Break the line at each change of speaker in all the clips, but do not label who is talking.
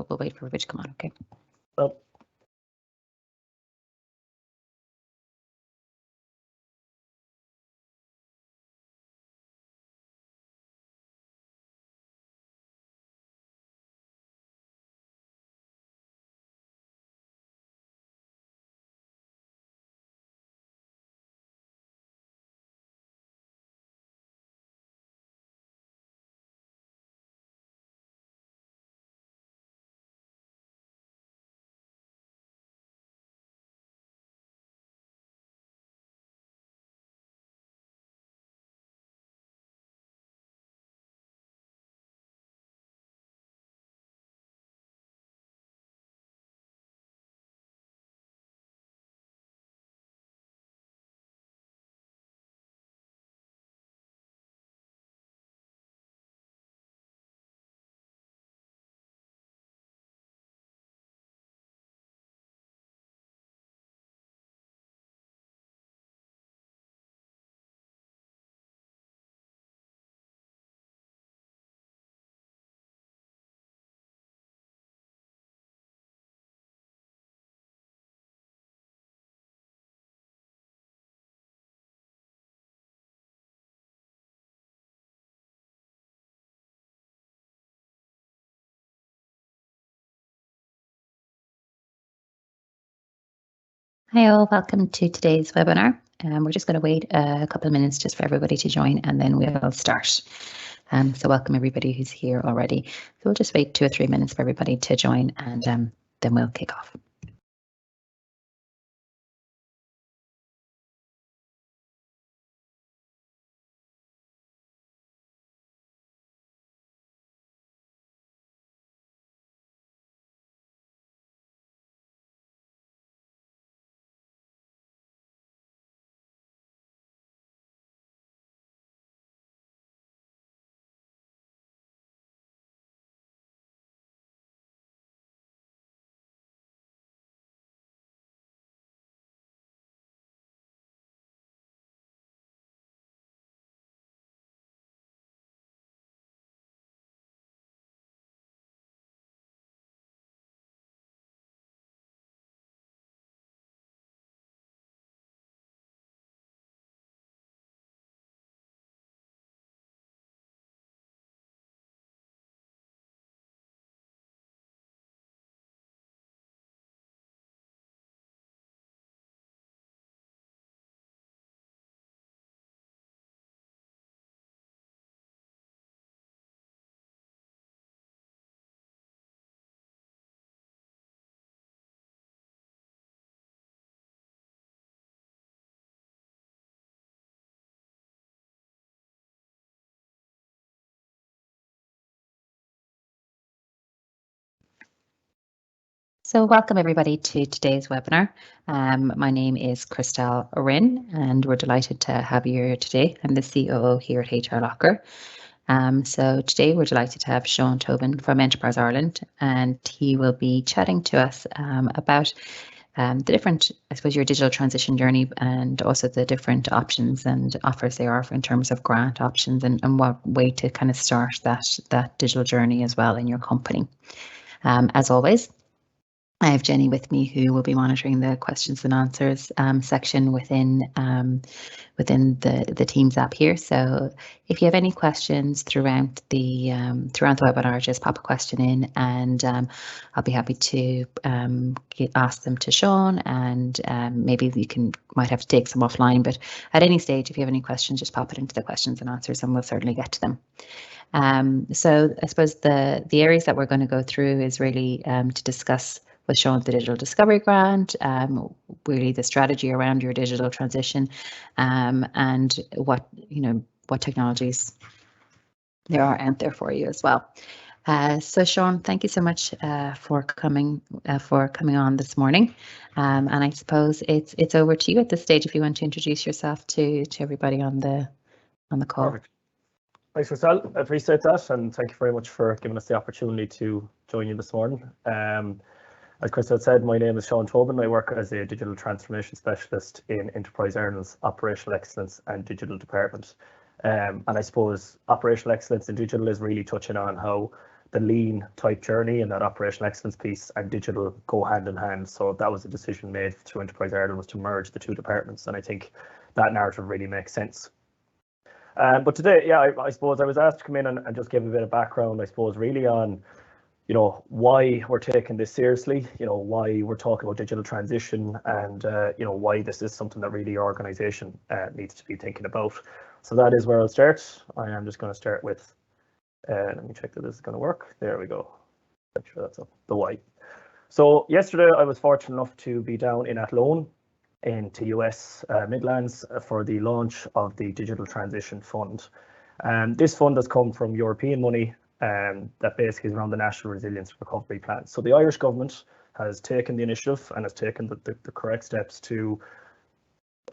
so we'll wait for everybody to come on, okay?
Well.
Hi all, welcome to today's webinar. We're just going to wait a couple of minutes just for everybody to join and then we'll start. So welcome everybody who's here already. So we'll just wait 2 or 3 minutes for everybody to join and then we'll kick off. So welcome everybody to today's webinar. My name is Christelle Orin and we're delighted to have you here today. I'm the COO here at HRLocker. So today we're delighted to have Seán Tobin from Enterprise Ireland and he will be chatting to us about the different, I suppose, your digital transition journey and also the different options and offers they are in terms of grant options and what way to kind of start that digital journey as well in your company. As always, I have Jenny with me who will be monitoring the questions and answers section within the Teams app here. So if you have any questions throughout the webinar, just pop a question in and I'll be happy to ask them to Seán and maybe you might have to take some offline, but at any stage if you have any questions just pop it into the questions and answers and we'll certainly get to them. So I suppose the areas that we're going to go through is really to discuss with Seán the Digital Discovery Grant, really the strategy around your digital transition, and what technologies there are out there for you as well. So Seán, thank you so much for coming on this morning, and I suppose it's over to you at this stage if you want to introduce yourself to everybody on the call.
Perfect. Thanks, Christelle. I appreciate that, and thank you very much for giving us the opportunity to join you this morning. As Christelle said, my name is Seán Tobin. I work as a digital transformation specialist in Enterprise Ireland's Operational Excellence and Digital Department. And I suppose operational excellence in digital is really touching on how the lean type journey and that operational excellence piece and digital go hand in hand. So that was a decision made through Enterprise Ireland, was to merge the two departments, and I think that narrative really makes sense. But today, yeah, I suppose I was asked to come in and just give a bit of background, I suppose, really on, you know, why we're taking this seriously, you know, why we're talking about digital transition, and you know, why this is something that really your organization needs to be thinking about. So that is where I'll start. I am just going to start with, let me check that this is going to work. There we go. Make sure that's up, the why. So yesterday I was fortunate enough to be down in Athlone into US Midlands for the launch of the Digital Transition Fund. This fund has come from European money that basically is around the National Resilience Recovery Plan. So the Irish government has taken the initiative and has taken the correct steps to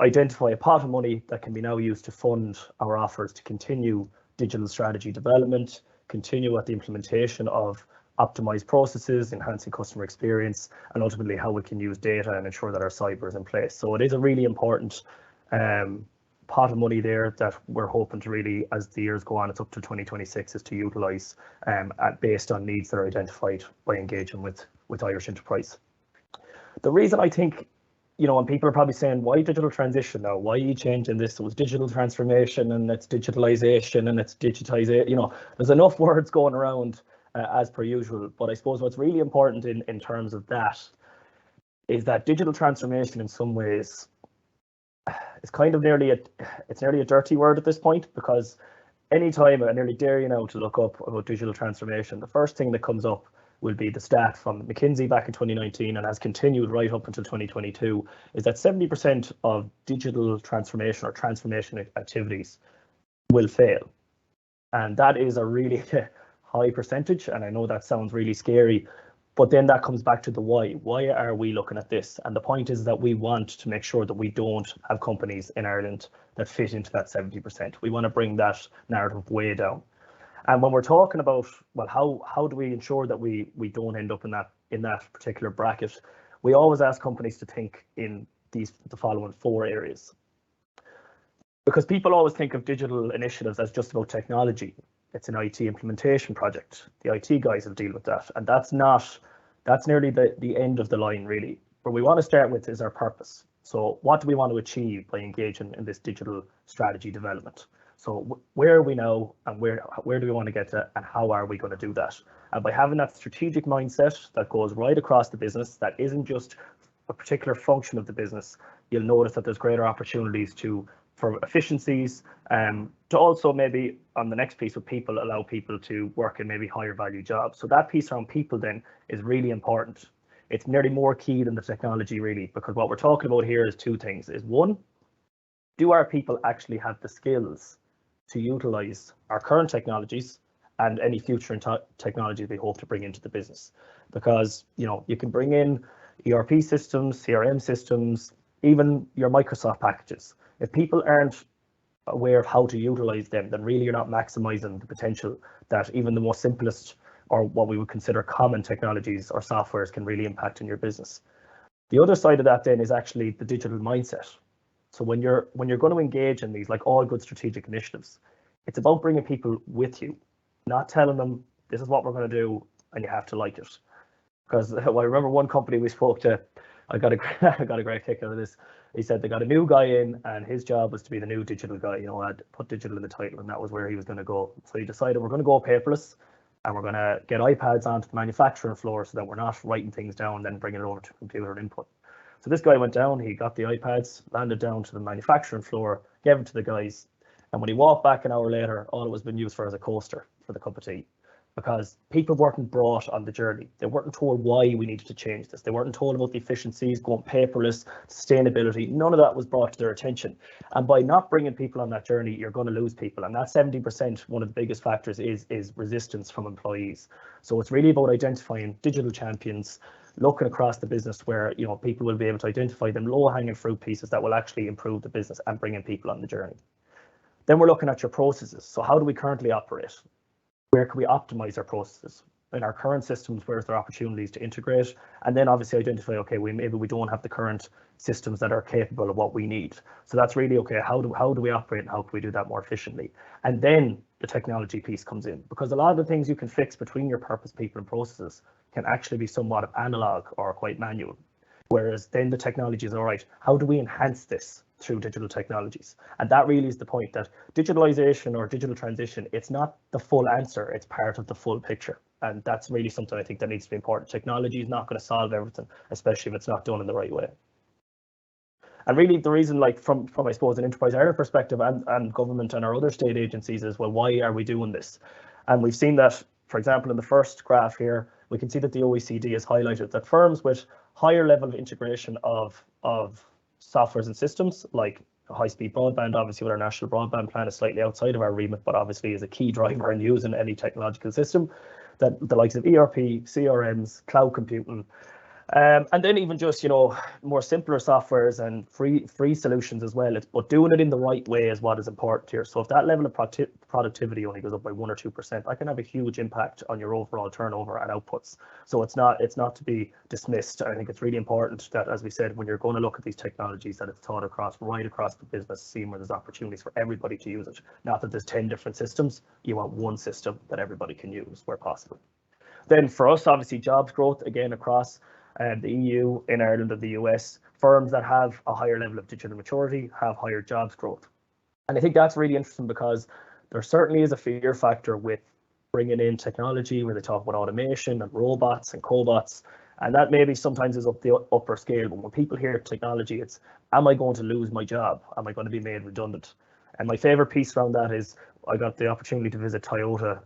identify a pot of money that can be now used to fund our offers to continue digital strategy development, continue at the implementation of optimized processes, enhancing customer experience, and ultimately how we can use data and ensure that our cyber is in place. So it is a really important pot of money there that we're hoping to really, as the years go on, it's up to 2026, is to utilise based on needs that are identified by engaging with Irish enterprise. The reason I think, you know, and people are probably saying, why digital transition now? Why are you changing this? It was digital transformation and it's digitalization and it's digitization. You know, there's enough words going around as per usual. But I suppose what's really important in terms of that is that digital transformation in some ways is kind of nearly a dirty word at this point, because anytime, I nearly dare you now to look up about digital transformation, the first thing that comes up will be the stat from McKinsey back in 2019 and has continued right up until 2022, is that 70% of digital transformation or transformation activities will fail. And that is a really high percentage. And I know that sounds really scary, but then that comes back to the why. Why are we looking at this? And the point is that we want to make sure that we don't have companies in Ireland that fit into that 70%. We want to bring that narrative way down. And when we're talking about, well, how do we ensure that we don't end up in that particular bracket? We always ask companies to think in the following 4 areas. Because people always think of digital initiatives as just about technology. It's an IT implementation project. The IT guys will deal with that. And that's nearly the end of the line, really. What we want to start with is our purpose. So what do we want to achieve by engaging in this digital strategy development? So where are we now, and where do we want to get to, and how are we going to do that? And by having that strategic mindset that goes right across the business, that isn't just a particular function of the business, you'll notice that there's greater opportunities for efficiencies, to also maybe on the next piece with people, allow people to work in maybe higher value jobs. So that piece around people then is really important. It's nearly more key than the technology, really, because what we're talking about here is 2 things. Is 1, do our people actually have the skills to utilize our current technologies and any future technologies we hope to bring into the business? Because, you know, you can bring in ERP systems, CRM systems, even your Microsoft packages. If people aren't aware of how to utilize them, then really you're not maximizing the potential that even the most simplest, or what we would consider common technologies or softwares, can really impact in your business. The other side of that then is actually the digital mindset. So when you're going to engage in these, like all good strategic initiatives, it's about bringing people with you, not telling them this is what we're going to do and you have to like it. Because I remember one company we spoke to, I got a great kick out of this. He said they got a new guy in and his job was to be the new digital guy. You know, I'd put digital in the title and that was where he was going to go. So he decided we're going to go paperless and we're going to get iPads onto the manufacturing floor so that we're not writing things down and then bringing it over to computer and input. So this guy went down, he got the iPads, landed down to the manufacturing floor, gave them to the guys. And when he walked back an hour later, all it was been used for as a coaster for the cup of tea. Because people weren't brought on the journey. They weren't told why we needed to change this. They weren't told about the efficiencies, going paperless, sustainability. None of that was brought to their attention. And by not bringing people on that journey, you're going to lose people. And that 70%, one of the biggest factors is resistance from employees. So it's really about identifying digital champions, looking across the business where, you know, people will be able to identify them low-hanging fruit pieces that will actually improve the business and bringing people on the journey. Then we're looking at your processes. So how do we currently operate? Where can we optimize our processes? In our current systems, where's there opportunities to integrate? And then obviously identify, okay, maybe we don't have the current systems that are capable of what we need. So that's really, okay, how do we operate and how can we do that more efficiently? And then the technology piece comes in, because a lot of the things you can fix between your purpose, people and processes can actually be somewhat analog or quite manual. Whereas then the technology is all right. How do we enhance this through digital technologies? And that really is the point, that digitalization or digital transition, it's not the full answer, it's part of the full picture. And that's really something I think that needs to be important. Technology is not going to solve everything, especially if it's not done in the right way. And really the reason, like from I suppose an Enterprise Ireland perspective and government and our other state agencies is, well, why are we doing this? And we've seen that, for example, in the first graph here, we can see that the OECD has highlighted that firms with higher level of integration of softwares and systems, like high-speed broadband, obviously with our national broadband plan is slightly outside of our remit, but obviously is a key driver in using any technological system, that the likes of ERP, CRMs, cloud computing, and then even just, you know, more simpler softwares and free solutions as well. But doing it in the right way is what is important here. So if that level of productivity only goes up by 1 or 2%, that can have a huge impact on your overall turnover and outputs. So it's not to be dismissed. I think it's really important that, as we said, when you're going to look at these technologies, that it's taught right across the business, seeing where there's opportunities for everybody to use it. Not that there's 10 different systems. You want one system that everybody can use where possible. Then for us, obviously, jobs growth, again, across the EU, in Ireland and the US, firms that have a higher level of digital maturity have higher jobs growth. And I think that's really interesting, because there certainly is a fear factor with bringing in technology where they talk about automation and robots and cobots, and that maybe sometimes is up the upper scale. But when people hear technology, it's, am I going to lose my job? Am I going to be made redundant? And my favorite piece around that is, I got the opportunity to visit Toyota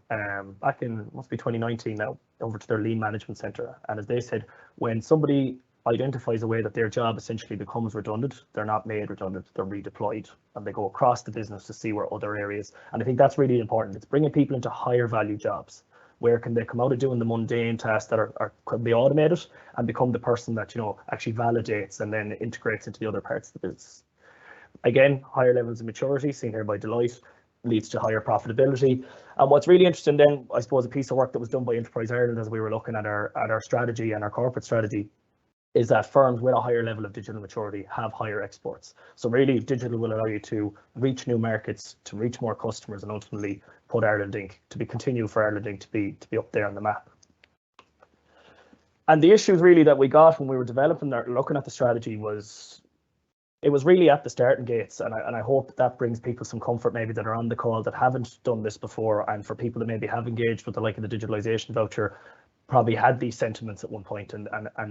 back in, must be 2019 now, over to their lean management center. And as they said, when somebody identifies a way that their job essentially becomes redundant, they're not made redundant, they're redeployed, and they go across the business to see where other areas. And I think that's really important. It's bringing people into higher value jobs. Where can they come out of doing the mundane tasks that could be automated and become the person that, you know, actually validates and then integrates into the other parts of the business. Again, higher levels of maturity, seen here by Deloitte, leads to higher profitability. And what's really interesting then, I suppose, a piece of work that was done by Enterprise Ireland as we were looking at our strategy and our corporate strategy, is that firms with a higher level of digital maturity have higher exports. So really, digital will allow you to reach new markets, to reach more customers, and ultimately put Ireland Inc. continue for Ireland Inc. to be up there on the map. And the issues really that we got when we were developing looking at the strategy was, it was really at the starting gates, and I hope that brings people some comfort, maybe that are on the call that haven't done this before, and for people that maybe have engaged with the like of the digitalization voucher, probably had these sentiments at one point, and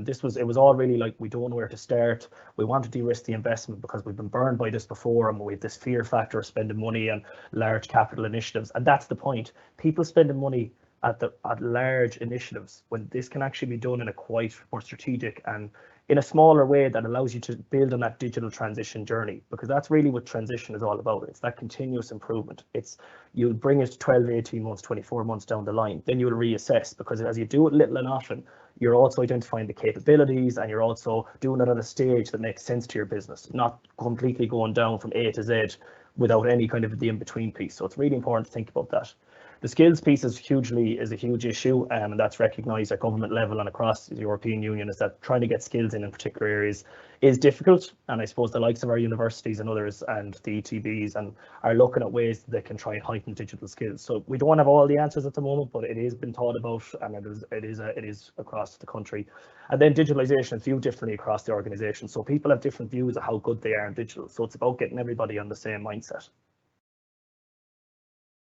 it was all really like, we don't know where to start. We want to de-risk the investment because we've been burned by this before, and we have this fear factor of spending money on large capital initiatives, and that's the point. People spending money at large initiatives when this can actually be done in a quite more strategic and in a smaller way that allows you to build on that digital transition journey, because that's really what transition is all about. It's that continuous improvement. It's, you'll bring it 12, 18 months, 24 months down the line, then you'll reassess, because as you do it little and often, you're also identifying the capabilities, and you're also doing it at a stage that makes sense to your business, not completely going down from A to Z without any kind of the in-between piece. So it's really important to think about that. The skills piece is a huge issue, and that's recognised at government level and across the European Union, is that trying to get skills in particular areas is difficult. And I suppose the likes of our universities and others and the ETBs are looking at ways that they can try and heighten digital skills. So we don't have all the answers at the moment, but it is been thought about, and it is across the country. And then digitalisation is viewed differently across the organisation. So people have different views of how good they are in digital. So it's about getting everybody on the same mindset.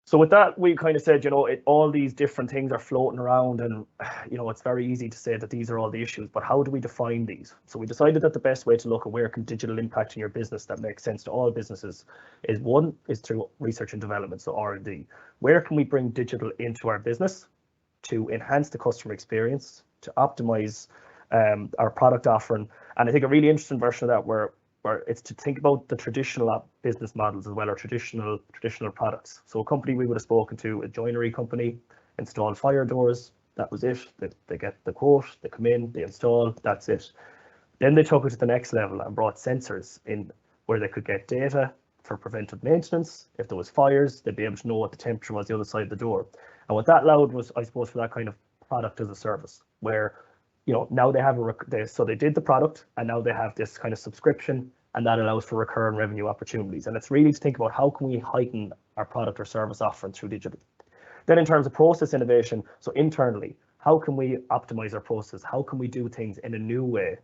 So with that, we kind of said, you know, all these different things are floating around, and, you know, it's very easy to say that these are all the issues, but how do we define these? So we decided that the best way to look at where can digital impact in your business that makes sense to all businesses is through research and development, so R&D. Where can we bring digital into our business to enhance the customer experience, to optimize our product offering? And I think a really interesting version of that where it's to think about the traditional business models as well, or traditional products. So a company we would have spoken to, a joinery company, install fire doors, that was it. They get the quote, they come in, they install, that's it. Then they took it to the next level and brought sensors in where they could get data for preventive maintenance. If there was fires, they'd be able to know what the temperature was the other side of the door. And what that allowed was, I suppose, for that kind of product as a service, where, you know, now they have so they did the product, and now they have this kind of subscription and that allows for recurring revenue opportunities. And it's really to think about how can we heighten our product or service offering through digital. Then in terms of process innovation, so internally, how can we optimize our process? How can we do things in a new way?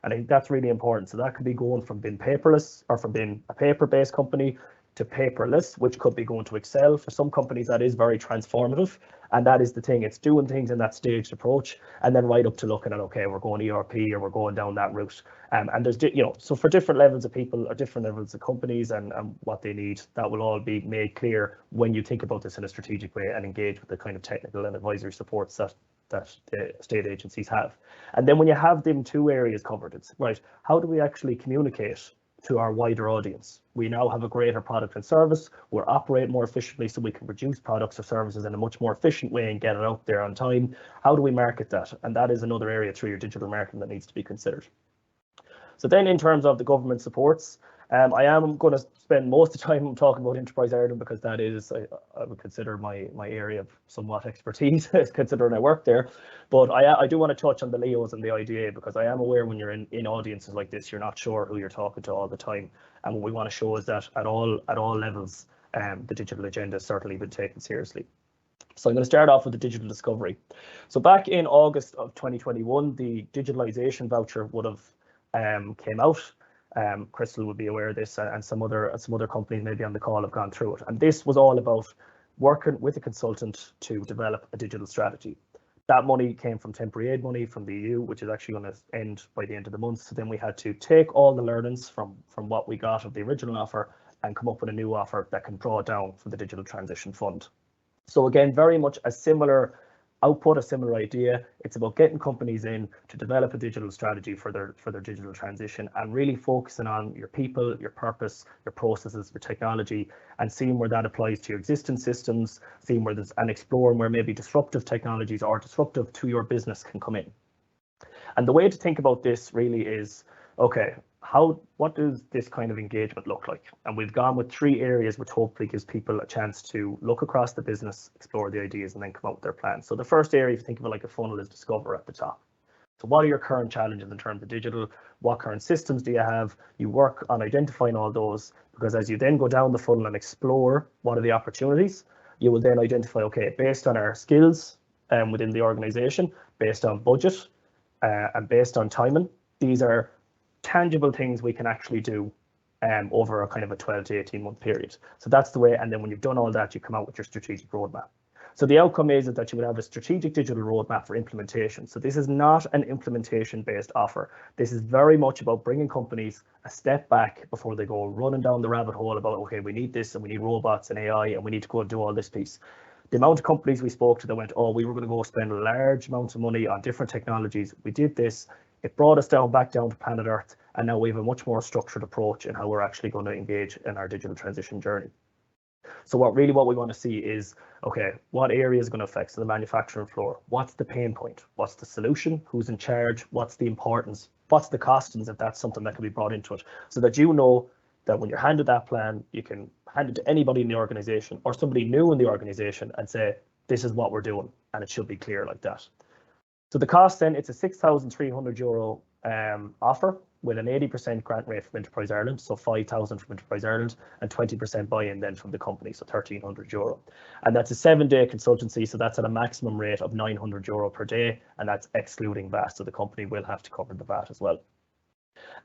And I think that's really important. So that could be going from being paperless or from being a paper-based company to paperless, which could be going to Excel. For some companies, that is very transformative. And that is the thing. It's doing things in that staged approach, and then right up to looking at, okay, we're going ERP or we're going down that route. And there's, so for different levels of people or different levels of companies and what they need, that will all be made clear when you think about this in a strategic way and engage with the kind of technical and advisory supports that the state agencies have. And then when you have them two areas covered, it's right, how do we actually communicate to our wider audience? We now have a greater product and service. We're operating more efficiently so we can produce products or services in a much more efficient way and get it out there on time. How do we market that? And that is another area through your digital marketing that needs to be considered. So then in terms of the government supports, I am going to spend most of the time talking about Enterprise Ireland because that is, I would consider my area of somewhat expertise, considering I work there. But I do want to touch on the LEOs and the IDA because I am aware when you're in audiences like this, you're not sure who you're talking to all the time. And what we want to show is that at all levels, the digital agenda has certainly been taken seriously. So I'm going to start off with the digital discovery. So back in August of 2021, the digitalisation voucher would have came out. Crystal would be aware of this, and some other companies maybe on the call have gone through it. And this was all about working with a consultant to develop a digital strategy. That money came from temporary aid money from the EU, which is actually going to end by the end of the month. So then we had to take all the learnings from what we got of the original offer and come up with a new offer that can draw down from the Digital Transition Fund. So again, very much a similar output, a similar idea. It's about getting companies in to develop a digital strategy for their digital transition and really focusing on your people, your purpose, your processes, your technology, and seeing where that applies to your existing systems, seeing where there's and exploring where maybe disruptive technologies or disruptive to your business can come in. And the way to think about this really is, okay, what does this kind of engagement look like? And we've gone with 3 areas, which hopefully gives people a chance to look across the business, explore the ideas, and then come up with their plans. So the first area, if you think of it like a funnel, is discover at the top. So what are your current challenges in terms of digital? What current systems do you have? You work on identifying all those, because as you then go down the funnel and explore what are the opportunities, you will then identify, okay, based on our skills within the organization, based on budget, and based on timing, these are tangible things we can actually do over a kind of a 12 to 18 month period. So that's the way. And then when you've done all that, you come out with your strategic roadmap. So the outcome is that you would have a strategic digital roadmap for implementation. So this is not an implementation based offer. This is very much about bringing companies a step back before they go running down the rabbit hole about, okay, we need this and we need robots and AI and we need to go and do all this piece. The amount of companies we spoke to that went, oh, we were going to go spend large amounts of money on different technologies. We did this. It brought us back down to planet Earth, and now we have a much more structured approach in how we're actually going to engage in our digital transition journey. So what we want to see is, okay, what area is going to affect? So the manufacturing floor, what's the pain point? What's the solution? Who's in charge? What's the importance? What's the costings if that's something that can be brought into it? So that you know that when you're handed that plan, you can hand it to anybody in the organization or somebody new in the organization and say, this is what we're doing, and it should be clear like that. So the cost then, it's a €6,300 offer with an 80% grant rate from Enterprise Ireland, so 5,000 from Enterprise Ireland and 20% buy-in then from the company, so €1,300. And that's a 7-day consultancy, so that's at a maximum rate of €900 per day, and that's excluding VAT, so the company will have to cover the VAT as well.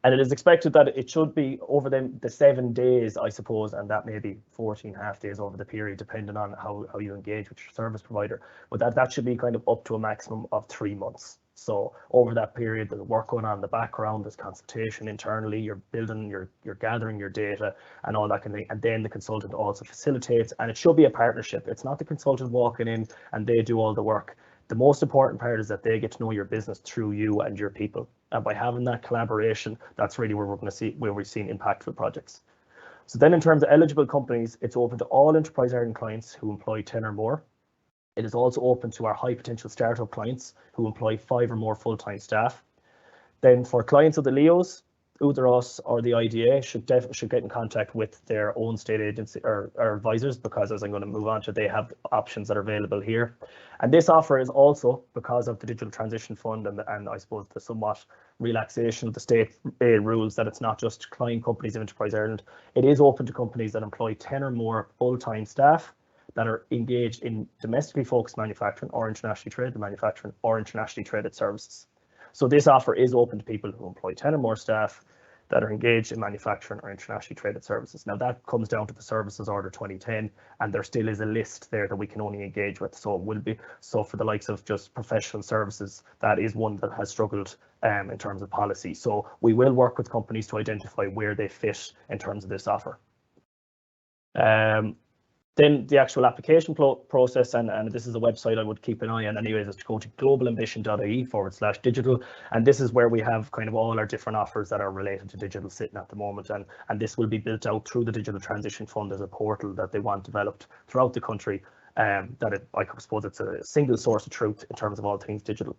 And it is expected that it should be over the 7 days, I suppose, and that may be 14.5 days over the period, depending on how you engage with your service provider. But that should be kind of up to a maximum of 3 months. So over that period, there's work going on in the background, there's consultation internally, you're building, you're gathering your data and all that kind of thing. And then the consultant also facilitates, and it should be a partnership. It's not the consultant walking in and they do all the work. The most important part is that they get to know your business through you and your people. And by having that collaboration, that's really where we've seen impactful projects. So then in terms of eligible companies, it's open to all Enterprise Ireland clients who employ 10 or more. It is also open to our high potential startup clients who employ 5 or more full-time staff. Then for clients of the LEOs, either us or the IDA should get in contact with their own state agency or advisors, because as I'm going to move on to, they have options that are available here. And this offer is also, because of the Digital Transition Fund and I suppose the somewhat relaxation of the state aid rules, that it's not just client companies of Enterprise Ireland. It is open to companies that employ 10 or more full-time staff that are engaged in domestically focused manufacturing or internationally traded manufacturing or internationally traded services. So this offer is open to people who employ 10 or more staff that are engaged in manufacturing or internationally traded services. Now that comes down to the Services Order 2010, and there still is a list there that we can only engage with. So it will be, so for the likes of just professional services, that is one that has struggled in terms of policy. So we will work with companies to identify where they fit in terms of this offer. Then the actual application process, and this is a website I would keep an eye on anyways, is to go to globalambition.ie/digital. And this is where we have kind of all our different offers that are related to digital sitting at the moment. And this will be built out through the Digital Transition Fund as a portal that they want developed throughout the country. I suppose it's a single source of truth in terms of all things digital.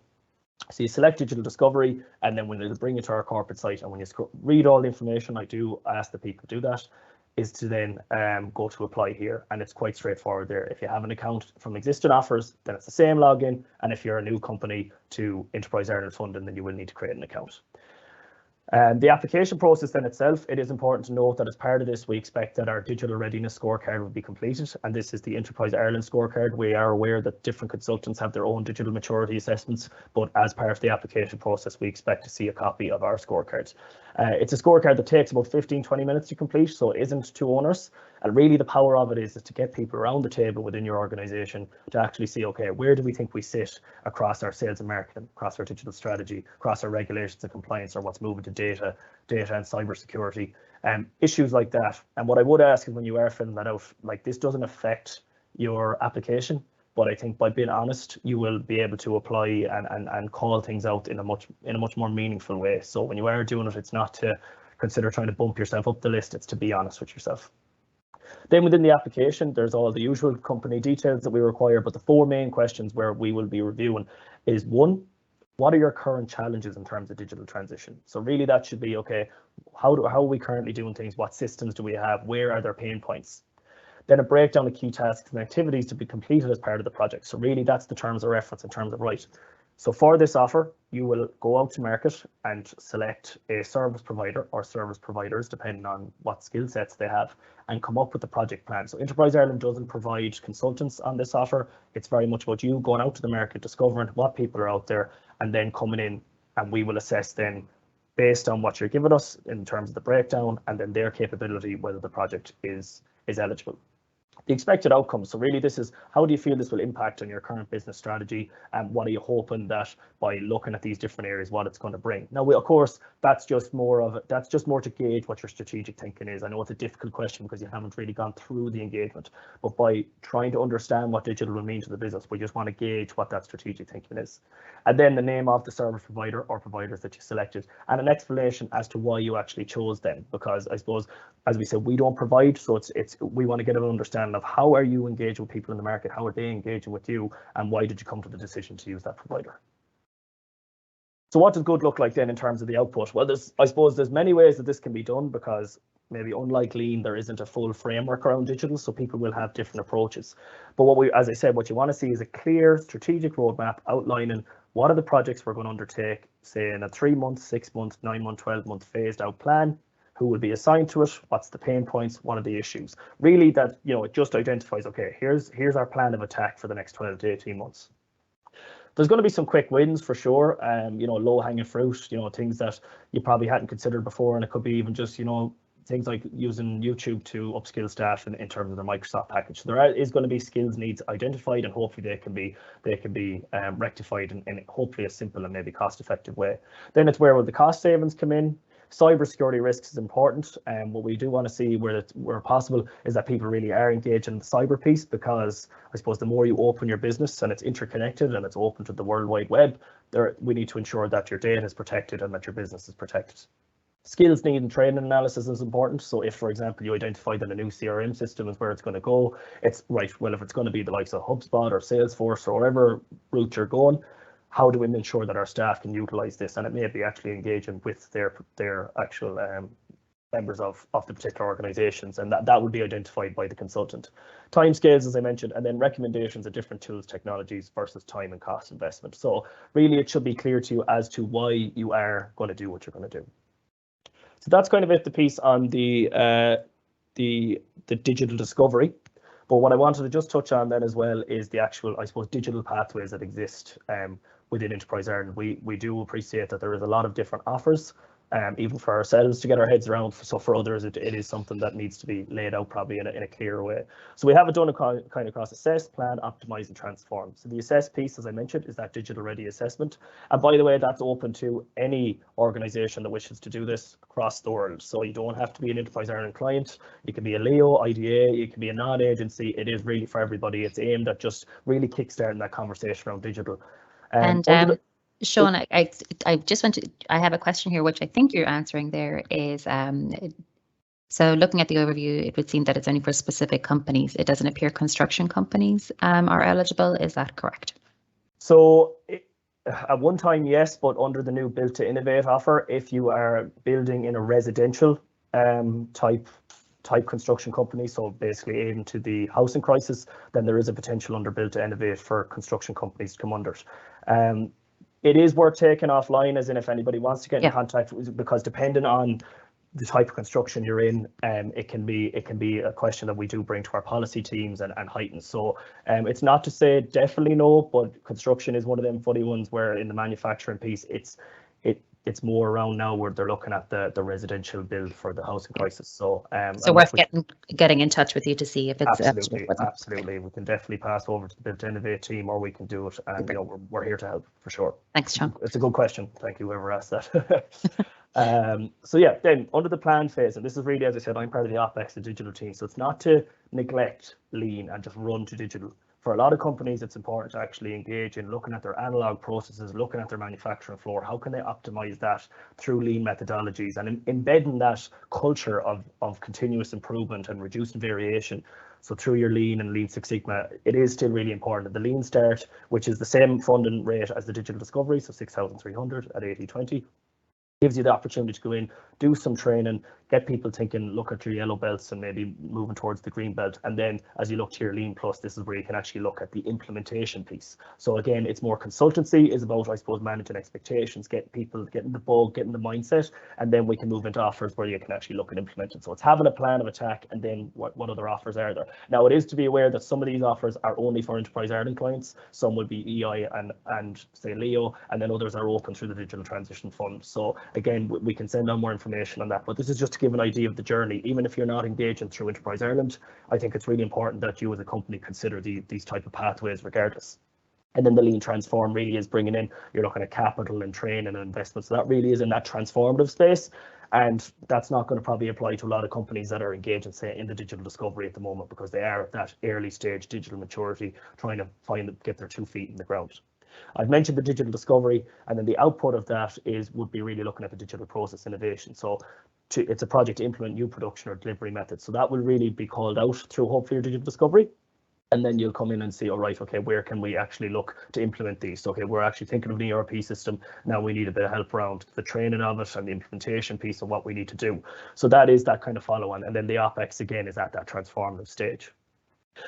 So you select digital discovery, and then when it'll bring you to our corporate site, and when you read all the information, I do ask the people to do that, is to then go to apply here, and it's quite straightforward there. If you have an account from existing offers, then it's the same login, and if you're a new company to Enterprise Ireland funding, then you will need to create an account. The application process then itself, it is important to note that as part of this, we expect that our digital readiness scorecard will be completed, and this is the Enterprise Ireland scorecard. We are aware that different consultants have their own digital maturity assessments, but as part of the application process, we expect to see a copy of our scorecard. It's a scorecard that takes about 15-20 minutes to complete, so it isn't too onerous. And really the power of it is to get people around the table within your organization to actually see, okay, where do we think we sit across our sales and marketing, across our digital strategy, across our regulations and compliance, or what's moving to data and cybersecurity, issues like that. And what I would ask is, when you are filling that out, like, this doesn't affect your application, but I think by being honest, you will be able to apply and call things out in a much more meaningful way. So when you are doing it, it's not to consider trying to bump yourself up the list, it's to be honest with yourself. Then within the application, there's all the usual company details that we require, but the 4 main questions where we will be reviewing is, 1, what are your current challenges in terms of digital transition? So really that should be, okay, how are we currently doing things? What systems do we have? Where are there pain points? Then a breakdown of key tasks and activities to be completed as part of the project. So really that's the terms of reference in terms of right. So for this offer, you will go out to market and select a service provider or service providers, depending on what skill sets they have, and come up with the project plan. So Enterprise Ireland doesn't provide consultants on this offer. It's very much about you going out to the market, discovering what people are out there, and then coming in, and we will assess then based on what you're giving us in terms of the breakdown and then their capability, whether the project is eligible. The expected outcomes. So really this is, how do you feel this will impact on your current business strategy, and what are you hoping that by looking at these different areas, what it's going to bring? Now, of course, that's just more to gauge what your strategic thinking is. I know it's a difficult question because you haven't really gone through the engagement, but by trying to understand what digital will mean to the business, we just want to gauge what that strategic thinking is. And then the name of the service provider or providers that you selected, and an explanation as to why you actually chose them, because I suppose, as we said, we don't provide, so we want to get an understanding of how are you engaging with people in the market, how are they engaging with you, and why did you come to the decision to use that provider. So what does good look like then in terms of the output? Well, I suppose there's many ways that this can be done, because maybe unlike Lean, there isn't a full framework around digital, so people will have different approaches. But as I said, what you want to see is a clear strategic roadmap outlining what are the projects we're going to undertake, say in a 3-month, 6-month, 9-month, 12-month phased out plan. Who will be assigned to it? What's the pain points? What are the issues? Really, that it just identifies, okay, here's our plan of attack for the next 12 to 18 months. There's going to be some quick wins for sure, low hanging fruit, things that you probably hadn't considered before, and it could be even just things like using YouTube to upskill staff in terms of their Microsoft package. So there is going to be skills needs identified, and hopefully they can be rectified in hopefully a simple and maybe cost-effective way. Then it's where will the cost savings come in. Cybersecurity risks is important, and what we do want to see where possible is that people really are engaged in the cyber piece, because I suppose the more you open your business and it's interconnected and it's open to the World Wide Web, we need to ensure that your data is protected and that your business is protected. Skills need and training analysis is important. So if, for example, you identify that a new CRM system is where it's going to go, it's right, well, if it's going to be the likes of HubSpot or Salesforce or whatever route you're going, how do we make sure that our staff can utilize this, and it may be actually engaging with their actual members of the particular organizations, and that would be identified by the consultant. Timescales, as I mentioned, and then recommendations of different tools, technologies versus time and cost investment. So really it should be clear to you as to why you are going to do what you're going to do. So that's kind of it, the piece on the digital discovery. But what I wanted to just touch on then as well is the actual, I suppose, digital pathways that exist within Enterprise Ireland. We do appreciate that there is a lot of different offers, even for ourselves to get our heads around. So for others, it is something that needs to be laid out probably in a clearer way. So we have it done kind of across assess, plan, optimize, and transform. So the assess piece, as I mentioned, is that digital ready assessment. And by the way, that's open to any organization that wishes to do this across the world. So you don't have to be an Enterprise Ireland client. You can be a Leo, IDA, you can be a non-agency. It is really for everybody. It's aimed at just really kickstarting that conversation around digital.
Seán, I just want to, I have a question here, which I think you're answering there is, so looking at the overview, it would seem that it's only for specific companies. It doesn't appear construction companies are eligible. Is that correct?
So at one time, yes, but under the new Build to Innovate offer, if you are building in a residential type construction company, so basically aiming to the housing crisis, then there is a potential under Build to Innovate for construction companies to come under it. It is worth taking offline, as in if anybody wants to get in contact, because depending on the type of construction you're in, it can be a question that we do bring to our policy teams and heighten. So it's not to say definitely no, but construction is one of them funny ones where in the manufacturing piece, it's more around now where they're looking at the residential build for the housing crisis. So
worth getting in touch with you to see if it's
absolutely. We can definitely pass over to the Build to Innovate team, or we can do it, and we're here to help for sure.
Thanks, Seán.
It's a good question. Thank you, whoever asked that. So yeah, then under the plan phase, and this is really, as I said, I'm part of the OpEx, the digital team. So it's not to neglect lean and just run to digital. For a lot of companies, it's important to actually engage in looking at their analog processes, looking at their manufacturing floor. How can they optimize that through lean methodologies and embedding that culture of continuous improvement and reducing variation? So through your lean and Lean Six Sigma, it is still really important. The lean start, which is the same funding rate as the digital discovery, so 6,300 at 80/20. Gives you the opportunity to go in, do some training, get people thinking, look at your yellow belts and maybe moving towards the green belt. And then as you look to your Lean Plus, this is where you can actually look at the implementation piece. So again, it's more consultancy, is about, I suppose, managing expectations, getting people, getting the bug, getting the mindset, and then we can move into offers where you can actually look at implementing. So it's having a plan of attack, and then what other offers are there. Now, it is to be aware that some of these offers are only for Enterprise Ireland clients. Some would be EI and say Leo, and then others are open through the Digital Transition Fund. So again, we can send on more information on that, but this is just to give an idea of the journey. Even if you're not engaging through Enterprise Ireland, I think it's really important that you as a company consider these type of pathways regardless. And then the Lean Transform really is bringing in, you're looking at capital and training and investment. So that really is in that transformative space. And that's not going to probably apply to a lot of companies that are engaging, say, in the digital discovery at the moment, because they are at that early stage digital maturity, trying to get their 2 feet in the ground. I've mentioned the digital discovery, and then the output of that would be really looking at the digital process innovation. So it's a project to implement new production or delivery methods. So that will really be called out through hopefully your digital discovery. And then you'll come in and see, all right, okay, where can we actually look to implement these? So, okay, we're actually thinking of an ERP system. Now we need a bit of help around the training of it and the implementation piece of what we need to do. So that is that kind of follow on. And then the OpEx again is at that transformative stage.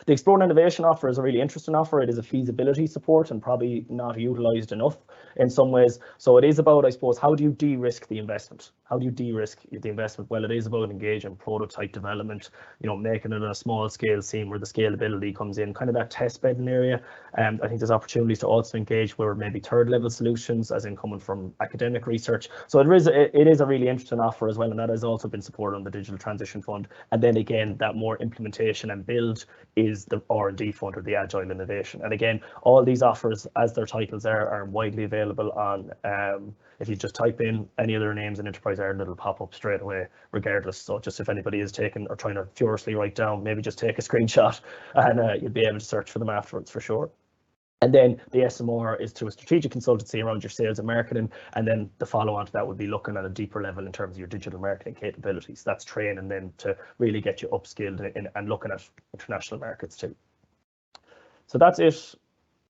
The Explore and Innovation offer is a really interesting offer. It is a feasibility support and probably not utilised enough in some ways. So it is about, I suppose, how do you de-risk the investment? How do you de-risk the investment? Well, it is about engaging prototype development, making it a small scale scene where the scalability comes in, kind of that test bedding area. I think there's opportunities to also engage where maybe third level solutions, as in coming from academic research. So it is a really interesting offer as well, and that has also been supported on the Digital Transition Fund. And then again, that more implementation and build is the R&D fund or the Agile Innovation. And again, all these offers, as their titles are widely available on, if you just type in any of their names in Enterprise Ireland, it'll pop up straight away regardless. So just if anybody is taking or trying to furiously write down, maybe just take a screenshot and you'll be able to search for them afterwards for sure. And then the SMR is through a strategic consultancy around your sales and marketing. And then the follow on to that would be looking at a deeper level in terms of your digital marketing capabilities. That's training then to really get you upskilled and looking at international markets too. So that's it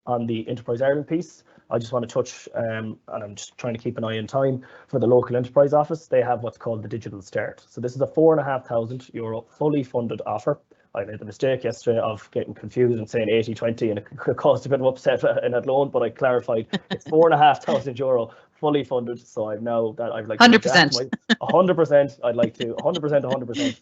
on the Enterprise Ireland piece. I just want to touch, and I'm just trying to keep an eye on time, for the local enterprise office. They have what's called the Digital Start. So this is a €4,500 fully funded offer. I made the mistake yesterday of getting confused and saying 80-20, and it caused a bit of upset in that loan, but I clarified it's €4,500 fully funded. So I've now that I'd like to
100%.
redact my 100%. I'd like to 100%.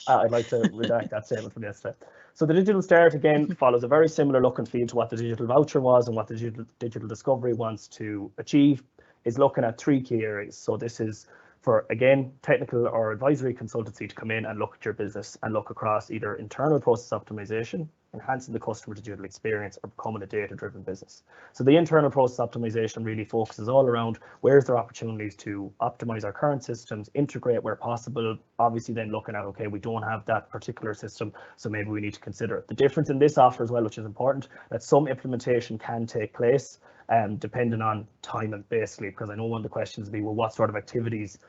I'd like to redact that statement from yesterday. So the Digital Start, again, follows a very similar look and feel to what the Digital Voucher was and what the Digital Discovery wants to achieve, is looking at 3 key areas. So this is for, again, technical or advisory consultancy to come in and look at your business and look across either internal process optimization, enhancing the customer digital experience, or becoming a data-driven business. So the internal process optimization really focuses all around where's there opportunities to optimize our current systems, integrate where possible, obviously then looking at, okay, we don't have that particular system, so maybe we need to consider it. The difference in this offer as well, which is important, that some implementation can take place depending on timing, basically, because I know one of the questions would be, well, what sort of activities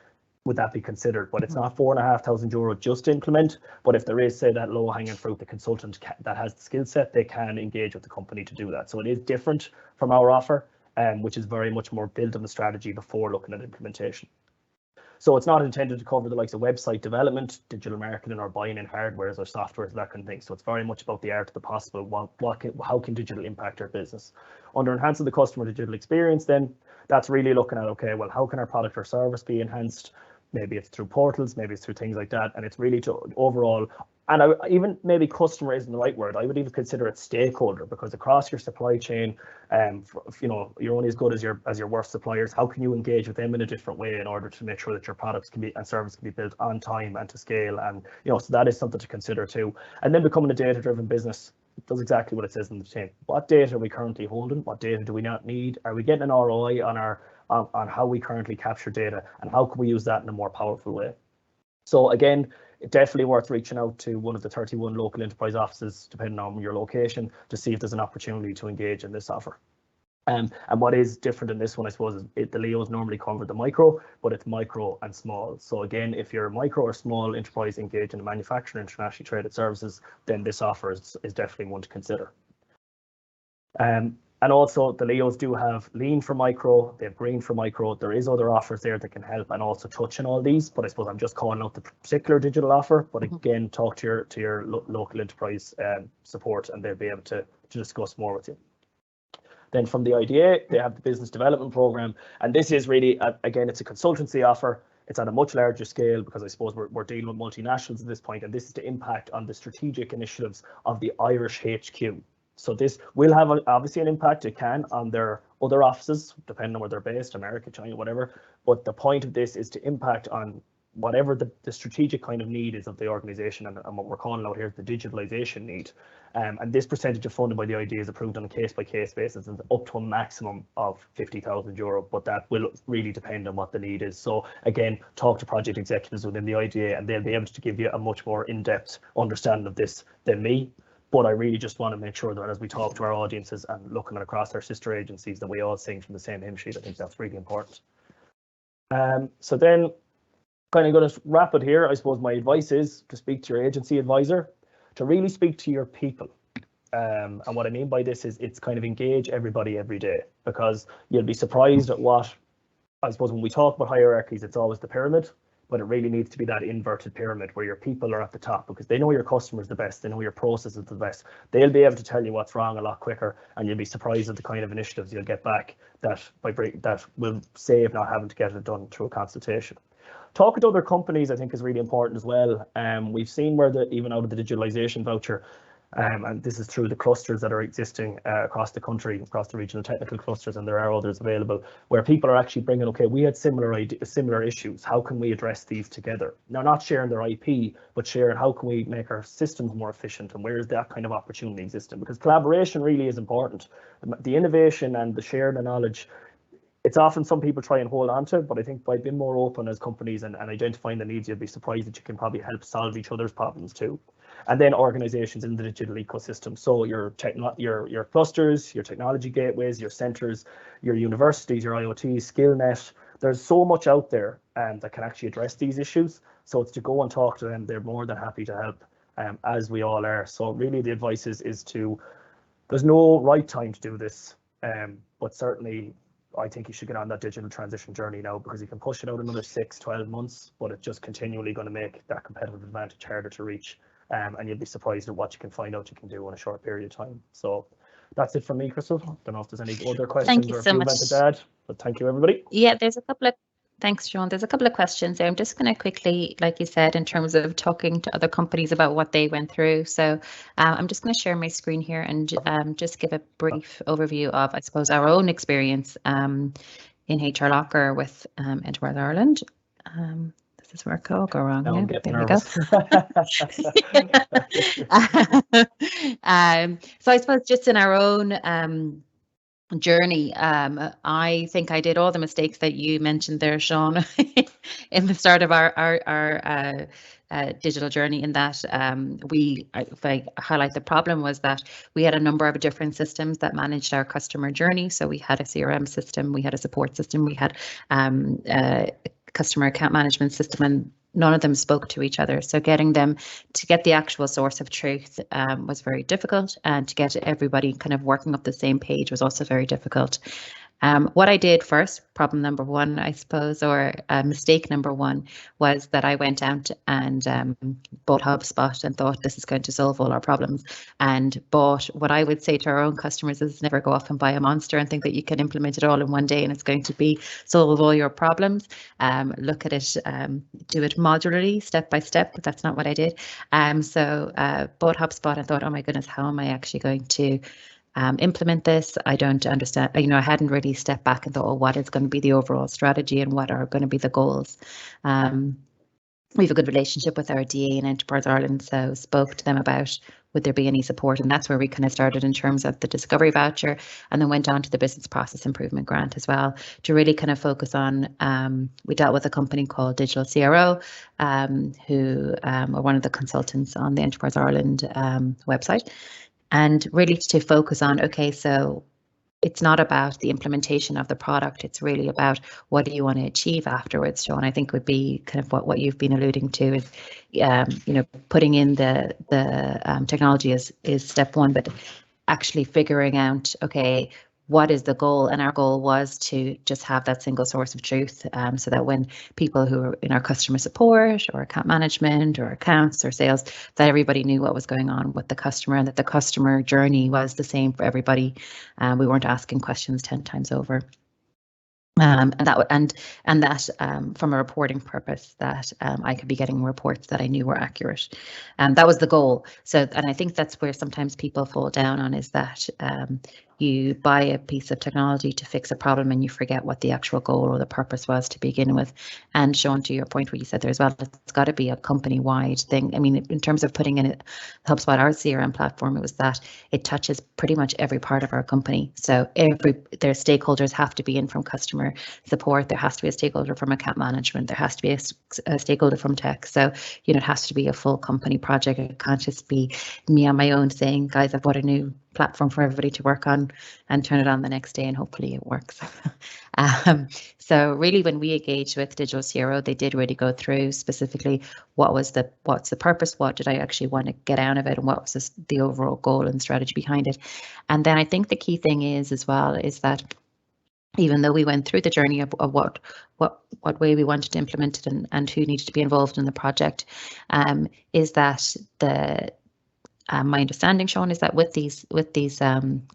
would that be considered? But it's not €4,500 just to implement. But if there is, say, that low-hanging fruit, the consultant that has the skill set, they can engage with the company to do that. So it is different from our offer, which is very much more built on the strategy before looking at implementation. So it's not intended to cover the likes of website development, digital marketing, or buying in hardwares or softwares, that kind of thing. So it's very much about the art of the possible. How can digital impact our business? Under enhancing the customer digital experience, then that's really looking at, okay, well, how can our product or service be enhanced? Maybe it's through portals, maybe it's through things like that. And it's really to overall, and even maybe customer isn't the right word. I would even consider it stakeholder, because across your supply chain, you're only as good as your worst suppliers. How can you engage with them in a different way in order to make sure that your products can be and service can be built on time and to scale? And so that is something to consider too. And then becoming a data-driven business does exactly what it says in the tin. What data are we currently holding? What data do we not need? Are we getting an ROI on how we currently capture data, and how can we use that in a more powerful way? So again, it's definitely worth reaching out to one of the 31 local enterprise offices, depending on your location, to see if there's an opportunity to engage in this offer. And what is different in this one, I suppose, is the LEOs normally cover the micro, but it's micro and small. So again, if you're a micro or small enterprise engaged in manufacturing, internationally traded services, then this offer is definitely one to consider. And also the LEOs do have lean for micro, they have green for micro. There is other offers there that can help and also touch on all these, but I suppose I'm just calling out the particular digital offer. But again, talk to your local enterprise support, and they'll be able to discuss more with you. Then from the IDA, they have the business development program, and this is really, again, it's a consultancy offer. It's on a much larger scale, because I suppose we're dealing with multinationals at this point, and this is to impact on the strategic initiatives of the Irish HQ. So this will have obviously an impact, it can, on their other offices, depending on where they're based, America, China, whatever. But the point of this is to impact on whatever the strategic kind of need is of the organization, and what we're calling out here is the digitalization need. And this percentage of funding by the IDA is approved on a case-by-case basis, and up to a maximum of €50,000, but that will really depend on what the need is. So again, talk to project executives within the IDA, and they'll be able to give you a much more in-depth understanding of this than me. But I really just want to make sure that as we talk to our audiences and looking at across our sister agencies, that we all sing from the same hymn sheet. I think that's really important. So then, kind of going to wrap it here. I suppose my advice is to speak to your agency advisor, to really speak to your people. And what I mean by this is it's kind of engage everybody every day, because you'll be surprised at what, I suppose when we talk about hierarchies, it's always the pyramid. But it really needs to be that inverted pyramid where your people are at the top, because they know your customers the best, they know your processes the best. They'll be able to tell you what's wrong a lot quicker, and you'll be surprised at the kind of initiatives you'll get back that will save not having to get it done through a consultation. Talking to other companies, I think, is really important as well. We've seen where even out of the digitalisation voucher, and this is through the clusters that are existing across the country, across the regional technical clusters, and there are others available, where people are actually bringing, okay, we had similar issues. How can we address these together? Now, not sharing their IP, but sharing how can we make our systems more efficient, and where is that kind of opportunity existing? Because collaboration really is important. The innovation and the shared knowledge, it's often some people try and hold on to, but I think by being more open as companies and identifying the needs, you'll be surprised that you can probably help solve each other's problems too. And then organizations in the digital ecosystem. So your clusters, your technology gateways, your centers, your universities, your IoT, SkillNet. There's so much out there that can actually address these issues. So it's to go and talk to them. They're more than happy to help, as we all are. So really the advice is there's no right time to do this. but certainly I think you should get on that digital transition journey now, because you can push it out another 6-12 months, but it's just continually going to make that competitive advantage harder to reach. And you'll be surprised at what you can find out you can do in a short period of time. So that's it from me, Crystal. Don't know if there's any other questions or if you meant to add, but thank you, everybody.
Yeah, there's a couple of thanks, Seán. There's a couple of questions there. I'm just going to quickly, like you said, in terms of talking to other companies about what they went through. So I'm just going to share my screen here and just give a brief overview of, I suppose, our own experience in HRLocker with Enterprise Ireland. Does this work? Oh, go wrong.
Now
yeah,
I'm getting
there
nervous.
We go. So I suppose just in our own journey, I think I did all the mistakes that you mentioned there, Seán, in the start of our digital journey, in that if I highlight the problem, was that we had a number of different systems that managed our customer journey. So we had a CRM system, we had a support system, we had a customer account management system, and none of them spoke to each other. So getting them to get the actual source of truth was very difficult, and to get everybody kind of working up the same page was also very difficult. What I did first, problem number one, I suppose, or mistake number one, was that I went out and bought HubSpot and thought this is going to solve all our problems, and bought what I would say to our own customers is never go off and buy a monster and think that you can implement it all in one day and it's going to solve all your problems. Look at it, do it modularly, step by step, but that's not what I did. So bought HubSpot and thought, oh my goodness, how am I actually going to implement this? I don't understand. I hadn't really stepped back and thought, oh, what is going to be the overall strategy and what are going to be the goals? We have a good relationship with our DA in Enterprise Ireland, so spoke to them about would there be any support, and that's where we kind of started in terms of the discovery voucher, and then went on to the business process improvement grant as well, to really kind of focus on. We dealt with a company called Digital CRO, who are one of the consultants on the Enterprise Ireland website. And really to focus on, okay, so it's not about the implementation of the product, it's really about what do you want to achieve afterwards, Seán. I think would be kind of what you've been alluding to is, putting in the technology is step one, but actually figuring out, okay, what is the goal? And our goal was to just have that single source of truth, so that when people who are in our customer support or account management or accounts or sales, that everybody knew what was going on with the customer, and that the customer journey was the same for everybody. We weren't asking questions 10 times over. And that from a reporting purpose, that I could be getting reports that I knew were accurate, and that was the goal. So, and I think that's where sometimes people fall down on, is that you buy a piece of technology to fix a problem and you forget what the actual goal or the purpose was to begin with. And Seán, to your point, what you said there as well, it's got to be a company-wide thing. I mean, in terms of putting in HubSpot, our CRM platform, it was that it touches pretty much every part of our company. So their stakeholders have to be in, from customer support, there has to be a stakeholder from account management, there has to be a stakeholder from tech. So, it has to be a full company project. It can't just be me on my own saying, guys, I've bought a new platform for everybody to work on, and turn it on the next day and hopefully it works. So really, when we engaged with Digital CRO, they did really go through specifically what's the purpose, what did I actually want to get out of it, and what was the overall goal and strategy behind it. And then I think the key thing is as well is that even though we went through the journey of what way we wanted to implement it and who needed to be involved in the project, is that my understanding, Seán, is that with these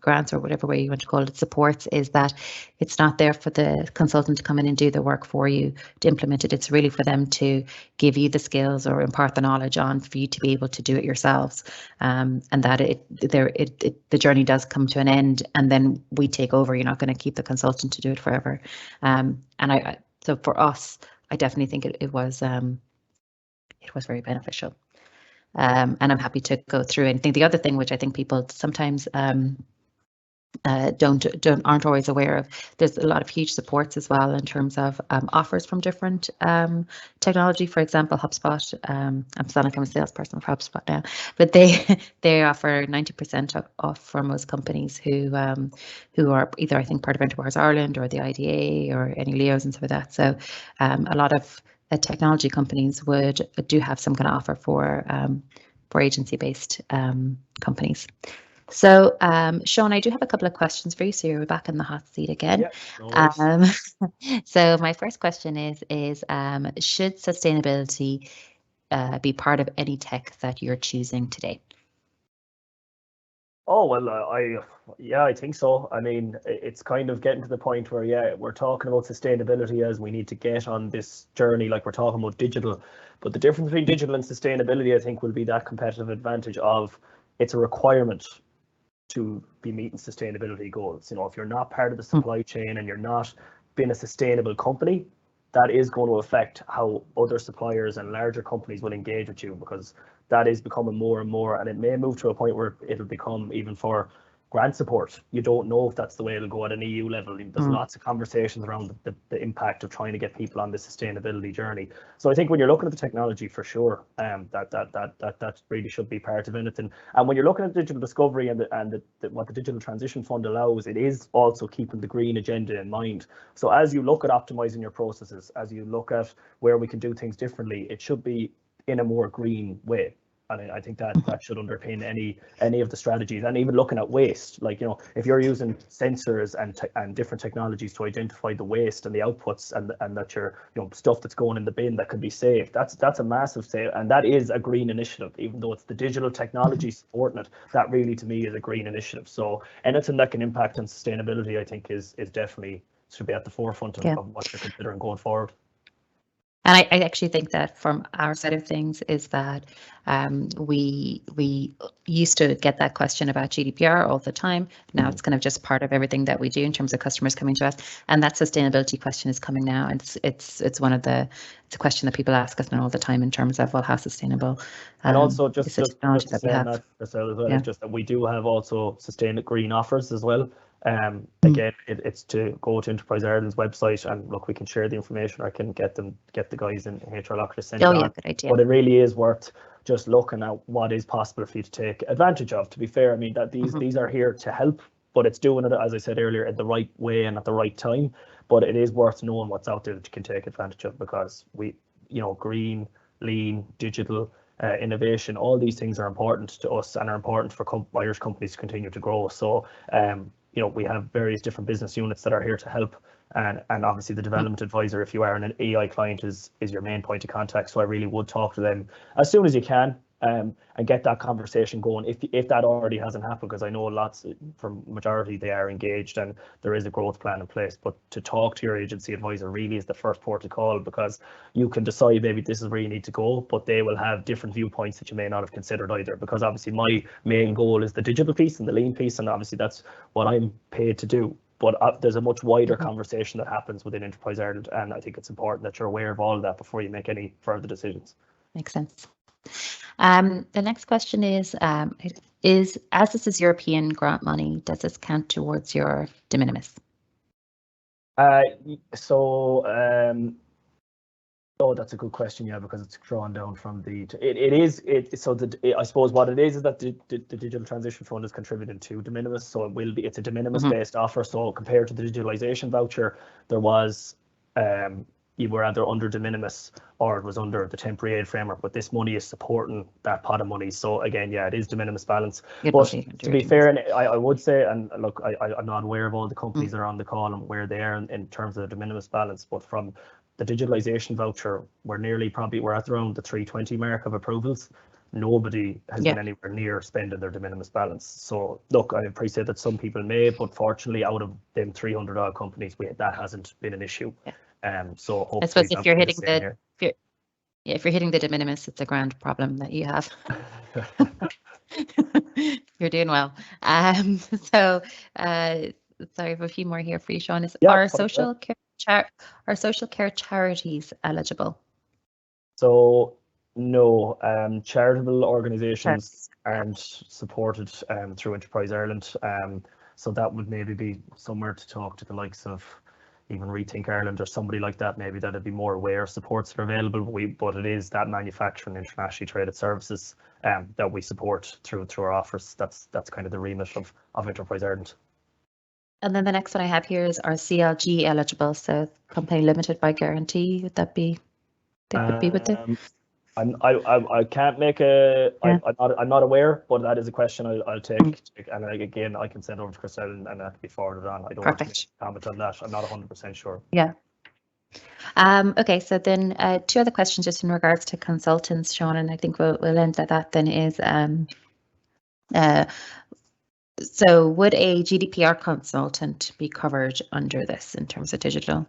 grants, or whatever way you want to call it, supports, is that it's not there for the consultant to come in and do the work for you to implement it. It's really for them to give you the skills or impart the knowledge on for you to be able to do it yourselves, and that the journey does come to an end, and then we take over. You're not going to keep the consultant to do it forever. So for us, I definitely think it was very beneficial. And I'm happy to go through. And I think the other thing, which I think people sometimes aren't always aware of, there's a lot of huge supports as well in terms of offers from different technology. For example, HubSpot. I'm sounding like I'm a salesperson for HubSpot now, but they offer 90% off for most companies who are either, I think, part of Enterprise Ireland or the IDA or any Leos and stuff like that. So a lot of technology companies do have some kind of offer for agency-based companies. So, Seán, I do have a couple of questions for you. So you're back in the hot seat again.
Yeah, no worries.
So my first question is should sustainability be part of any tech that you're choosing today?
Oh, well, I think so. I mean, it's kind of getting to the point where, yeah, we're talking about sustainability as we need to get on this journey, like we're talking about digital. But the difference between digital and sustainability, I think, will be that competitive advantage of it's a requirement to be meeting sustainability goals. You know, if you're not part of the supply chain and you're not being a sustainable company, that is going to affect how other suppliers and larger companies will engage with you, because that is becoming more and more, and it may move to a point where it'll become even for grant support. You don't know if that's the way it'll go at an EU level. There's lots of conversations around the impact of trying to get people on the sustainability journey. So I think when you're looking at the technology, for sure, that really should be part of anything. And when you're looking at digital discovery and what the Digital Transition Fund allows, it is also keeping the green agenda in mind. So as you look at optimizing your processes, as you look at where we can do things differently, it should be in a more green way. And I think that should underpin any of the strategies. And even looking at waste, like, you know, if you're using sensors and different technologies to identify the waste and the outputs, and that you're, you know, stuff that's going in the bin that could be saved, that's a massive save, and that is a green initiative. Even though it's the digital technology supporting it, that really to me is a green initiative. So anything that can impact on sustainability, I think, is definitely should be at the forefront of what you're considering going forward.
And I actually think that from our side of things is that we used to get that question about GDPR all the time. Now it's kind of just part of everything that we do in terms of customers coming to us, and that sustainability question is coming now. And it's one of the it's a question that people ask us now all the time in terms of, well, how sustainable
and also just
is the technology that we have.
That as well, it's just that we do have also sustainable green offers as well. Again, it's to go to Enterprise Ireland's website, and look, we can share the information, or I can get the guys in HRLocker to send it on.
Yeah, good idea.
But it really is worth just looking at what is possible for you to take advantage of. To be fair, I mean that these are here to help, but it's doing it, as I said earlier, in the right way and at the right time. But it is worth knowing what's out there that you can take advantage of, because we, you know, green, lean, digital, innovation, all these things are important to us and are important for Irish companies to continue to grow. So you know, we have various different business units that are here to help, and obviously the development advisor, if you are an EI client, is your main point of contact. So I really would talk to them as soon as you can, and get that conversation going if that already hasn't happened, because I know lots, for majority, they are engaged and there is a growth plan in place. But to talk to your agency advisor really is the first port of call, because you can decide maybe this is where you need to go, but they will have different viewpoints that you may not have considered either, because obviously my main goal is the digital piece and the lean piece, and obviously that's what I'm paid to do. But there's a much wider conversation that happens within Enterprise Ireland, and I think it's important that you're aware of all of that before you make any further decisions.
Makes sense. The next question is as this is European grant money, does this count towards your de minimis?
Oh, that's a good question. Yeah, because it's drawn down from the. I suppose what it is that the Digital Transition Fund is contributing to de minimis, so it's a de minimis based offer. So compared to the digitalisation voucher, there was you were either under de minimis or it was under the temporary aid framework, but this money is supporting that pot of money. So again, yeah, it is de minimis balance. But to be fair, and I would say, and look, I'm not aware of all the companies that are on the call and where they are in terms of the de minimis balance, but from the digitalisation voucher, we're at around the 320 mark of approvals. Nobody has been anywhere near spending their de minimis balance. So look, I appreciate that some people may, but fortunately, out of them 300 odd companies, that hasn't been an issue. So hopefully,
I suppose if you're hitting if you're hitting the de minimis, it's a grand problem that you have. You're doing well. So sorry, I have a few more here for you, Seán. Are social care charities eligible?
So no, charitable organisations aren't supported through Enterprise Ireland. So that would maybe be somewhere to talk to the likes of even Rethink Ireland or somebody like that, maybe that'd be more aware of supports that are available. But it is that manufacturing internationally traded services that we support through our offers. That's kind of the remit of Enterprise Ireland.
And then the next one I have here is, are CLG eligible? So company limited by guarantee, would that be? They would be with them?
I can't make a.
Yeah.
I'm not aware, but that is a question I'll take. And again, I can send over to Christelle and that can be forwarded on. I don't want to make a comment on that. I'm not 100% sure.
Yeah. Okay, so then two other questions just in regards to consultants, Seán, and I think we'll end at that then is so would a GDPR consultant be covered under this in terms of digital?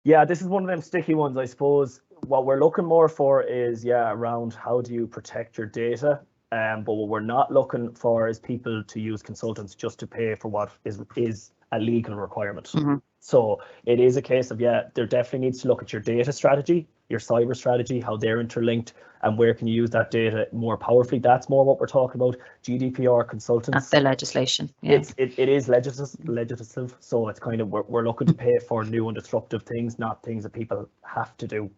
Yeah, this is one of them sticky ones, I suppose. What we're looking more for is, around how do you protect your data. But what we're not looking for is people to use consultants just to pay for what is a legal requirement. So it is a case of, there definitely needs to look at your data strategy, your cyber strategy, how they're interlinked, and where can you use that data more powerfully. That's more what we're talking about. GDPR consultants.
Not the legislation. Yeah.
It is legislative. So it's kind of, we're looking to pay for new and disruptive things, not things that people have to do.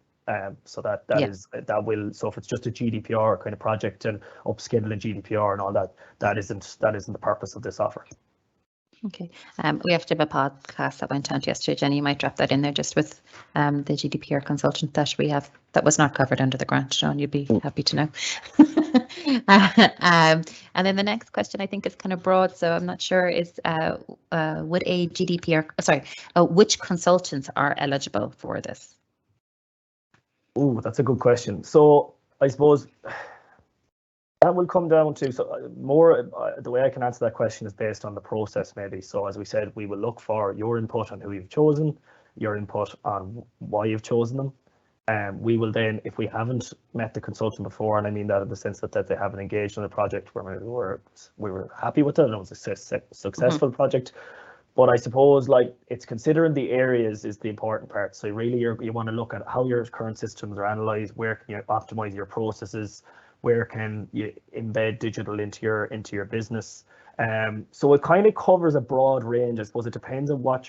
So that will, so if it's just a GDPR kind of project and upskilling GDPR and all that, that isn't the purpose of this offer.
Okay. We have to have a podcast that went out yesterday. Jenny, you might drop that in there just with the GDPR consultant that we have that was not covered under the grant, Seán. You'd be happy to know. And then the next question I think is kind of broad, so I'm not sure is would a GDPR, which consultants are eligible for this?
Oh, that's a good question. So I suppose that will come down to more the way I can answer that question is based on the process maybe. So as we said, we will look for your input on who you've chosen, your input on why you've chosen them. And we will then, if we haven't met the consultant before, and I mean that in the sense that they haven't engaged in a project where we were happy with it and it was a successful project. But I suppose it's considering the areas is the important part. So really you want to look at how your current systems are analyzed, where can you optimize your processes, where can you embed digital into your business. So it kind of covers a broad range. I suppose it depends on what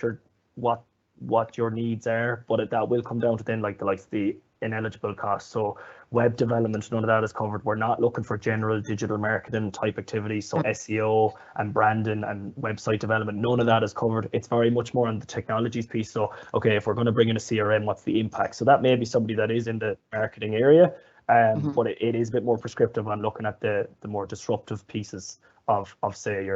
your needs are, but that will come down to then the ineligible costs. So web development, none of that is covered. We're not looking for general digital marketing type activities. So SEO and branding and website development, none of that is covered. It's very much more on the technologies piece. So, okay, if we're going to bring in a CRM, what's the impact? So that may be somebody that is in the marketing area, but it is a bit more prescriptive on looking at the more disruptive pieces of say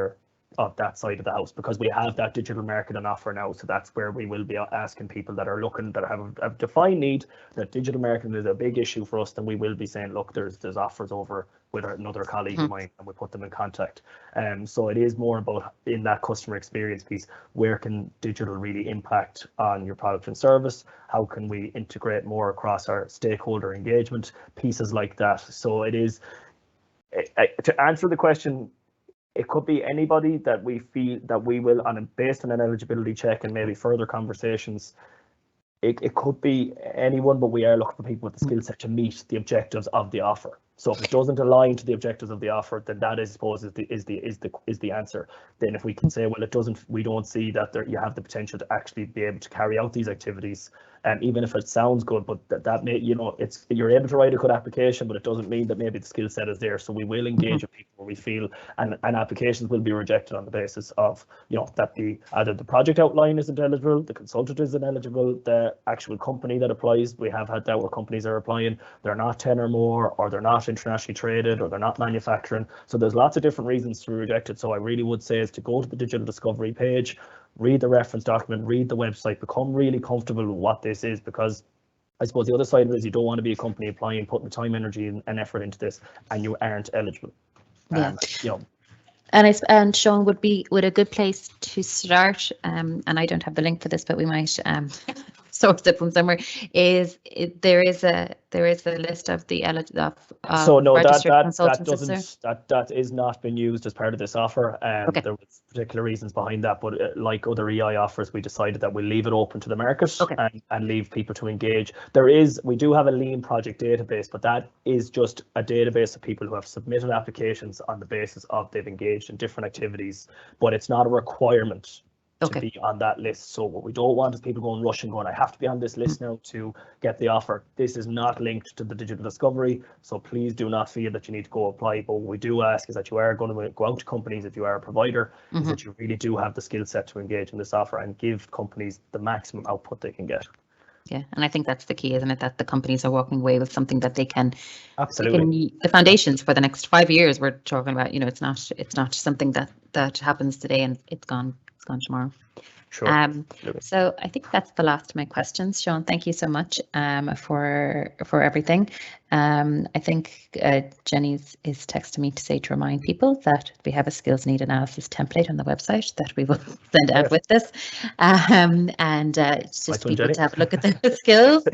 of that side of the house, because we have that digital marketing offer now. So that's where we will be asking people that are looking, that have a defined need, that digital marketing is a big issue for us, then we will be saying, look, there's offers over with another colleague of mine, and we put them in contact. So it is more about in that customer experience piece, where can digital really impact on your product and service? How can we integrate more across our stakeholder engagement, pieces like that? So it is, to answer the question, it could be anybody that we feel that we will, based on an eligibility check and maybe further conversations, it could be anyone, but we are looking for people with the skill set to meet the objectives of the offer. So if it doesn't align to the objectives of the offer, then that, I suppose, is the answer. Then if we can say, well, we don't see that you have the potential to actually be able to carry out these activities, even if it sounds good, but that may, you're able to write a good application, but it doesn't mean that maybe the skill set is there. So we will engage with people where we feel, and applications will be rejected on the basis of, that either the project outline isn't eligible, the consultant isn't eligible, the actual company that applies. We have had that where companies are applying, they're not 10 or more, or they're not internationally traded, or they're not manufacturing. So there's lots of different reasons to be rejected. So I really would say is to go to the digital discovery page, read the reference document, read the website, become really comfortable with what this is, because I suppose the other side of it is you don't want to be a company applying, putting the time, energy and effort into this, and you aren't eligible.
And Seán, would a good place to start, and I don't have the link for this, but we might source it from somewhere, there is a list of the
so no, that is not been used as part of this offer.
Okay.
There was particular reasons behind that, but like other EI offers, we decided that we'll leave it open to the market, and leave people to engage. We do have a lean project database, but that is just a database of people who have submitted applications on the basis of they've engaged in different activities, but it's not a requirement to be on that list. So what we don't want is people rushing, I have to be on this list now to get the offer. This is not linked to the digital discovery, so please do not feel that you need to go apply. But what we do ask is that you are going to go out to companies, if you are a provider, is that you really do have the skill set to engage in this offer and give companies the maximum output they can get.
Yeah, and I think that's the key, isn't it? That the companies are walking away with something that they can,
Absolutely.
the foundations for the next 5 years. We're talking about, it's not something that happens today and it's gone tomorrow.
Sure.
So I think that's the last of my questions. Seán, thank you so much for everything. I think Jenny is texting me to say to remind people that we have a skills need analysis template on the website that we will send out with this. And it's just people to have a look at the skills.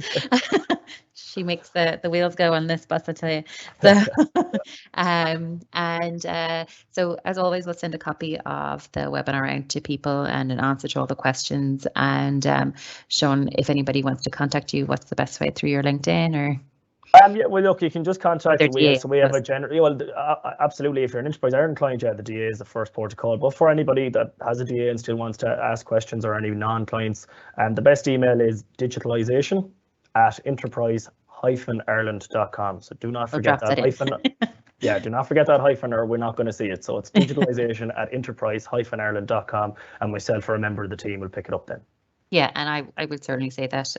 She makes the wheels go on this bus, I tell you. So, so as always, we'll send a copy of the webinar out to people and an answer to all the questions. And Seán, if anybody wants to contact you, what's the best way, through your LinkedIn or?
Yeah, well, look, you can just contact
DA,
so we have a general. Well, absolutely. If you're an Enterprise Ireland client, the DA is the first port of call. But for anybody that has a DA and still wants to ask questions, or any non-clients, the best email is digitalisation@enterprise-ireland.com. So do not forget that hyphen. Yeah, do not forget that hyphen, or we're not going to see it. So it's digitalisation@enterprise-ireland.com, and myself or a member of the team will pick it up then.
Yeah, and I would certainly say that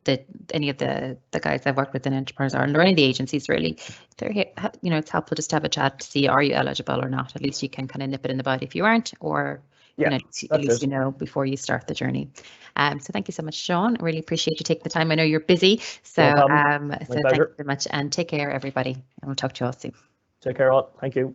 that any of the guys I've worked with in Enterprise Ireland, or any of the agencies really, it's helpful just to have a chat to see, are you eligible or not? At least you can kind of nip it in the bud if you aren't, or at least you know before you start the journey. So thank you so much, Seán. I really appreciate you taking the time. I know you're busy, so
no
so thank you very much, and take care, everybody, and we'll talk to you all soon.
Take care, all. Thank you.